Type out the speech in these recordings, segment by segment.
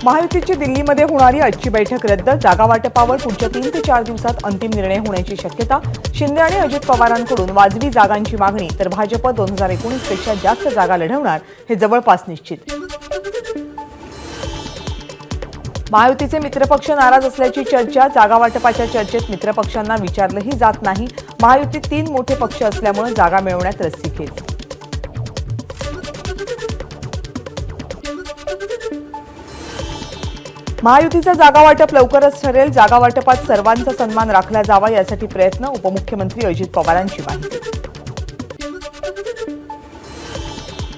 महायुतीची दिल्लीमध्ये होणारी आजची बैठक रद्द, जागा वाटपावर पुढच्या 3 ते 4 दिवसात अंतिम निर्णय होण्याची शक्यता. शिंदे आणि अजित पवारांकडून वाजवी जागांची मागणी, तर भाजप 2019 पेक्षा जास्त जागा लढवणार हे जवळपास निश्चित. महायुतीचे मित्रपक्ष नाराज असल्याची चर्चा, जागा वाटपाच्या चर्चेत मित्रपक्षांना विचारलंही जात नाही. महायुतीत 3 मोठे पक्ष असल्यामुळे जागा मिळवण्यात रस्सीखेच. महायुतीचा जागा वाटप लवकरच ठरेल, जागा वाटपात सर्वांचा सन्मान राखला जावा यासाठी प्रयत्न, उपमुख्यमंत्री अजित पवारांची माहिती.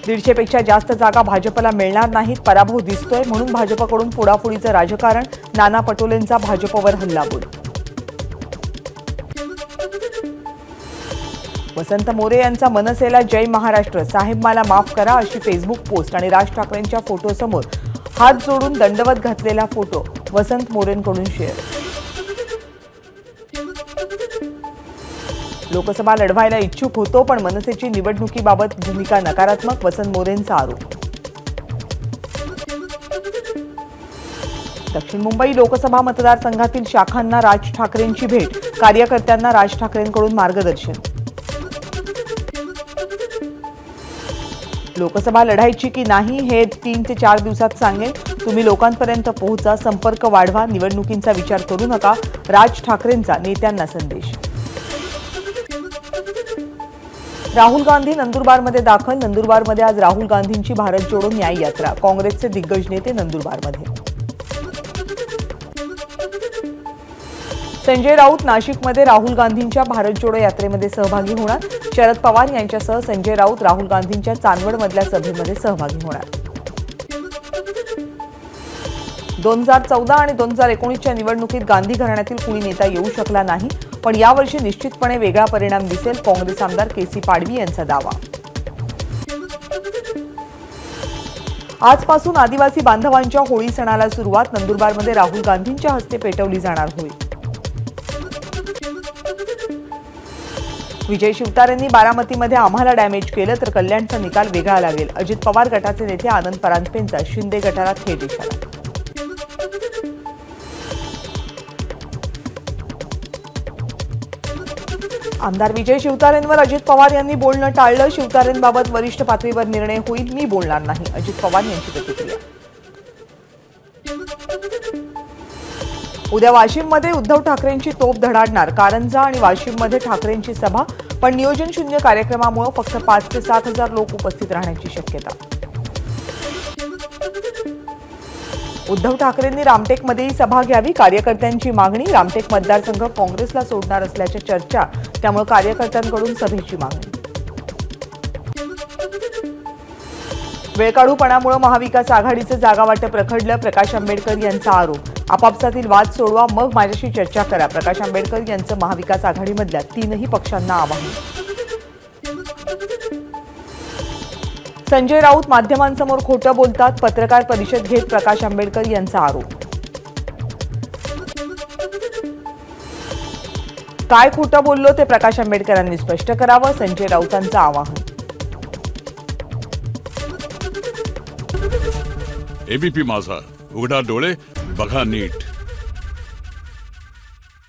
150 पेक्षा जास्त जागा भाजपला मिळणार नाहीत, पराभव दिसतोय म्हणून भाजपकडून फोडाफोडीचं राजकारण, नाना पटोलेंचा भाजपवर हल्लाबोल. वसंत मोरे यांचा मनसेला जय महाराष्ट्र, साहेब मला माफ करा अशी फेसबुक पोस्ट आणि राज ठाकरेंच्या फोटोसमोर हात जोडून दंडवत घातलेला फोटो वसंत मोरेंकडून शेअर. लोकसभा लढवायला इच्छुक होतो पण मनसेची निवडणुकीबाबत भूमिका नकारात्मक, वसंत मोरेंचा आरोप. दक्षिण मुंबई लोकसभा मतदारसंघातील शाखांना राज ठाकरेंची भेट, कार्यकर्त्यांना राज ठाकरेंकडून मार्गदर्शन. लोकसभा लढायची की नाही हे 3 ते 4 दिवसात सांगेल, तुम्ही लोकांपर्यंत पोहोचा, संपर्क वाढवा, निवडणुकींचा विचार करू नका, राज ठाकरेंचा नेत्यांना संदेश. राहुल गांधी नंदुरबारमध्ये दाखल, नंदुरबारमध्ये आज राहुल गांधींची भारत जोडो न्याय यात्रा, काँग्रेसचे दिग्गज नेते नंदुरबारमध्ये. संजय राऊत नाशिकमध्ये राहुल गांधींच्या भारत जोडो यात्रेमध्ये सहभागी होणार, शरद पवार यांच्यासह संजय राऊत राहुल गांधींच्या चांदवडमधल्या सभेमध्ये सहभागी होणार. 2014 आणि 2019च्या निवडणुकीत गांधी घराण्यातील कुणी नेता येऊ शकला नाही, पण यावर्षी निश्चितपणे वेगळा परिणाम दिसेल, काँग्रेस आमदार केसी पाडवी यांचा दावा. आजपासून आदिवासी बांधवांच्या होळी सणाला सुरुवात, नंदुरबारमध्ये राहुल गांधींच्या हस्ते पेटवली जाणार होळी. विजय शिवतारेंनी बारामतीमध्ये आम्हाला डॅमेज केलं तर कल्याणचा निकाल वेगळा लागेल, अजित पवार गटाचे नेते आनंद परांजपेंचा शिंदे गटाला थेट इशारा. आमदार विजय शिवतारेंवर अजित पवार यांनी बोलणं टाळलं, शिवतारेंबाबत वरिष्ठ पातळीवर निर्णय होईल, मी बोलणार नाही, अजित पवार यांची प्रतिक्रिया. उद्या वाशिममध्ये उद्धव ठाकरेंची तोफ धडाडणार, कारंजा आणि वाशिममध्ये ठाकरेंची सभा, पण नियोजन शून्य कार्यक्रमामुळे फक्त 5 ते 7 हजार लोक उपस्थित राहण्याची शक्यता. उद्धव ठाकरेंनी रामटेकमध्येही सभा घ्यावी, कार्यकर्त्यांची मागणी, रामटेक मतदारसंघ काँग्रेसला सोडणार असल्याच्या चर्चा, त्यामुळे कार्यकर्त्यांकडून सभेची मागणी. वेळकाढूपणामुळे महाविकास आघाडीचं जागा वाटप रखडलं, प्रकाश आंबेडकर यांचा आरोप, आपापसातील वाद सोडवा मग माझ्याशी चर्चा करा, प्रकाश आंबेडकर यांचं महाविकास आघाडीमधल्या 3ही पक्षांना आवाहन. संजय राऊत माध्यमांसमोर खोटं बोलतात, पत्रकार परिषद घेत प्रकाश आंबेडकर यांचा आरोप. काय खोटं बोललो ते प्रकाश आंबेडकरांनी स्पष्ट करावं, संजय राऊतांचं आवाहन. एबीपी माझा, उघडा डोळे बघा नीट.